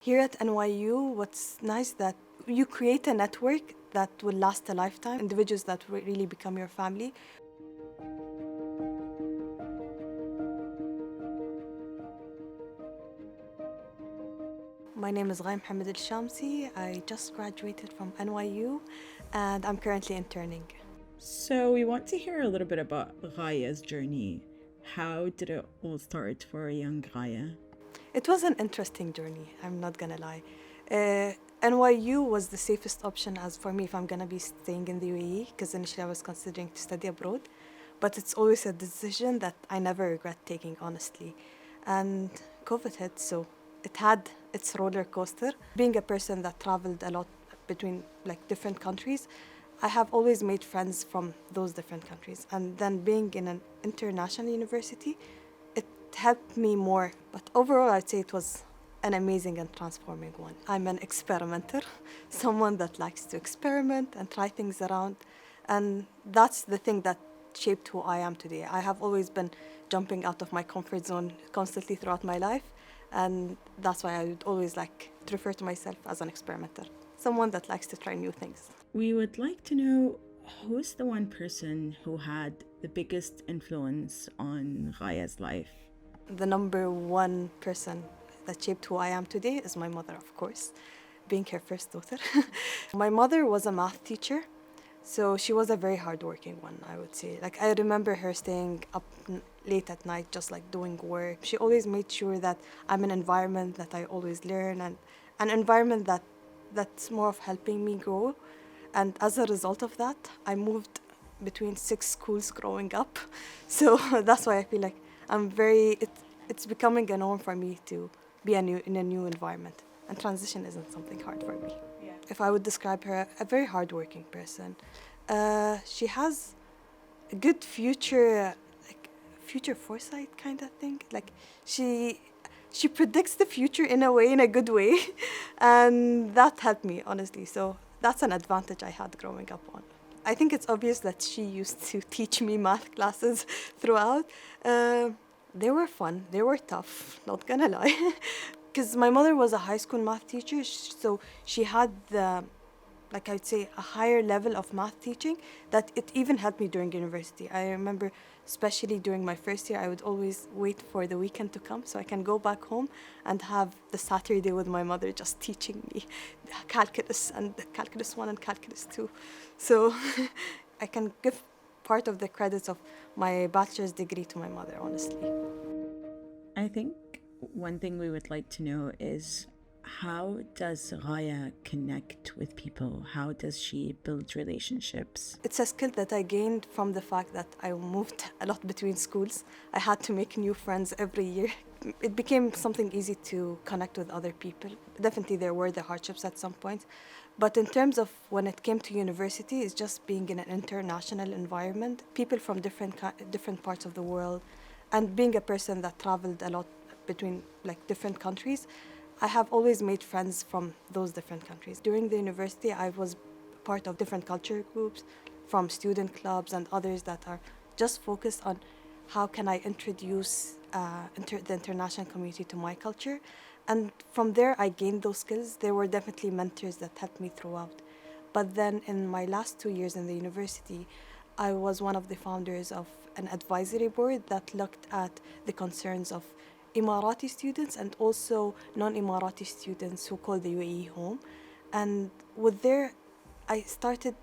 Here at NYU, what's nice that you create a network that will last a lifetime, individuals that will really become your family. My name is Ghaya Mohamed AlShami. I just graduated from NYU and I'm currently interning. So we want to hear a little bit about Ghaya's journey. How did it all start for a young Ghaya? It was an interesting journey, I'm not gonna lie. NYU was the safest option as for me if I'm gonna be staying in the UAE, because initially I was considering to study abroad. But it's always a decision that I never regret taking, honestly. And COVID hit, so it had its roller coaster. Being a person that traveled a lot between different countries, I have always made friends from those different countries. And then being in an international university, it helped me more. But overall, I'd say it was an amazing and transforming one. I'm an experimenter, someone that likes to experiment and try things around. And that's the thing that shaped who I am today. I have always been jumping out of my comfort zone constantly throughout my life. And that's why I would always like to refer to myself as an experimenter, someone that likes to try new things. We would like to know, who's the one person who had the biggest influence on Ghaya's life? The number one person that shaped who I am today is my mother, of course, being her first daughter. My mother was a math teacher, so she was a very hardworking one, I would say. I remember her staying up late at night, just doing work. She always made sure that I'm in an environment that I always learn, and an environment that's more of helping me grow. And as a result of that, I moved between 6 schools growing up. So that's why I feel like it's becoming a norm for me to be in a new environment. And transition isn't something hard for me. Yeah. If I would describe her, a very hardworking person. She has a good future foresight kind of thing. She predicts the future in a good way. And that helped me, honestly. So that's an advantage I had growing up on. I think it's obvious that she used to teach me math classes throughout. They were fun, they were tough, not gonna lie. Because my mother was a high school math teacher, so she had I'd say, a higher level of math teaching that it even helped me during university. I remember, especially during my first year, I would always wait for the weekend to come so I can go back home and have the Saturday with my mother just teaching me calculus and calculus 1 and calculus 2. So I can give part of the credits of my bachelor's degree to my mother, honestly. I think one thing we would like to know is, how does Ghaya connect with people? How does she build relationships? It's a skill that I gained from the fact that I moved a lot between schools. I had to make new friends every year. It became something easy to connect with other people. Definitely there were the hardships at some point. But in terms of when it came to university, it's just being in an international environment, people from different parts of the world, and being a person that traveled a lot between different countries. I have always made friends from those different countries. During the university, I was part of different culture groups, from student clubs and others that are just focused on how can I introduce the international community to my culture. And from there, I gained those skills. There were definitely mentors that helped me throughout. But then in my last 2 years in the university, I was one of the founders of an advisory board that looked at the concerns of Emirati students and also non-Emirati students who call the UAE home. And I started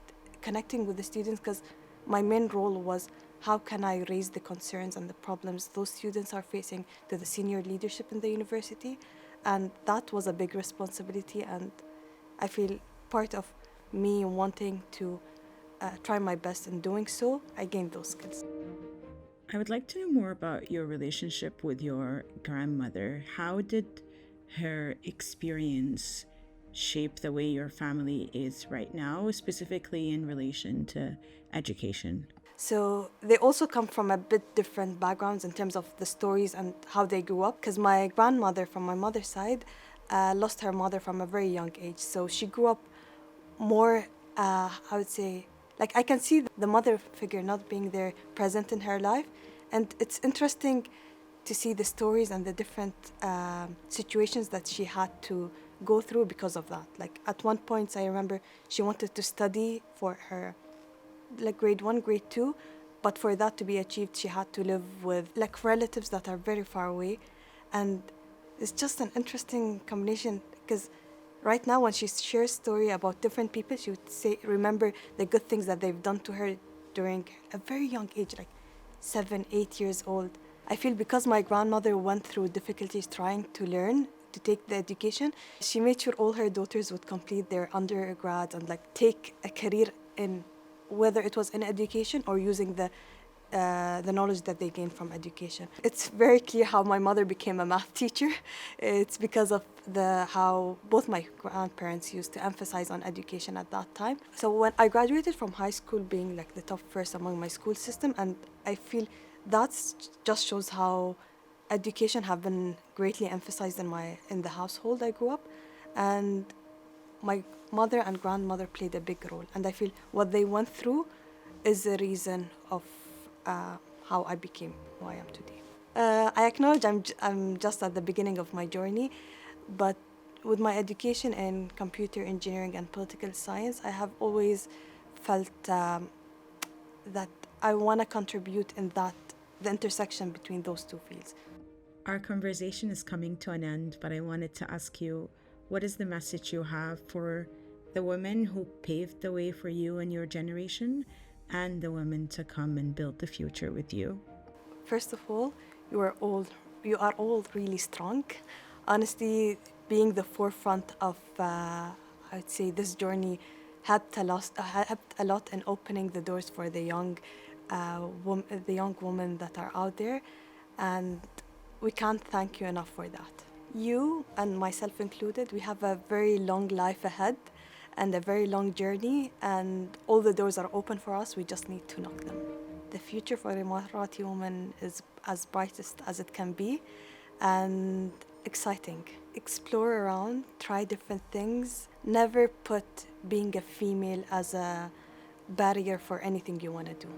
connecting with the students because my main role was, how can I raise the concerns and the problems those students are facing to the senior leadership in the university? And that was a big responsibility, and I feel part of me wanting to try my best in doing so, I gained those skills. I would like to know more about your relationship with your grandmother. How did her experience shape the way your family is right now, specifically in relation to education? So they also come from a bit different backgrounds in terms of the stories and how they grew up, because my grandmother from my mother's side lost her mother from a very young age. So she grew up more, I would say, I can see the mother figure not being there present in her life. And it's interesting to see the stories and the different situations that she had to go through because of that. Like at one point, I remember she wanted to study for her like grade 1, grade 2, but for that to be achieved, she had to live with like relatives that are very far away. And it's just an interesting combination because right now when she shares story about different people, she would say, remember the good things that they've done to her during a very young age, like 7, 8 years old. I feel because my grandmother went through difficulties trying to learn, to take the education, she made sure all her daughters would complete their undergrad and like take a career in, whether it was in education or using the knowledge that they gained from education. It's very clear how my mother became a math teacher. It's because of how both my grandparents used to emphasize on education at that time. So when I graduated from high school being like the top first among my school system, and I feel that just shows how education have been greatly emphasized in the household I grew up. And my mother and grandmother played a big role. And I feel what they went through is the reason of how I became who I am today. I acknowledge I'm just at the beginning of my journey, but with my education in computer engineering and political science, I have always felt that I want to contribute in the intersection between those two fields. Our conversation is coming to an end, but I wanted to ask you, what is the message you have for the women who paved the way for you and your generation, and the women to come and build the future with you? First of all, you are all really strong. Honestly, being the forefront of, I'd say, this journey helped a lot in opening the doors for the young women that are out there, and we can't thank you enough for that. You, and myself included, we have a very long life ahead and a very long journey, and all the doors are open for us. We just need to knock them. The future for Emirati women is as brightest as it can be, and exciting. Explore around, try different things. Never put being a female as a barrier for anything you want to do.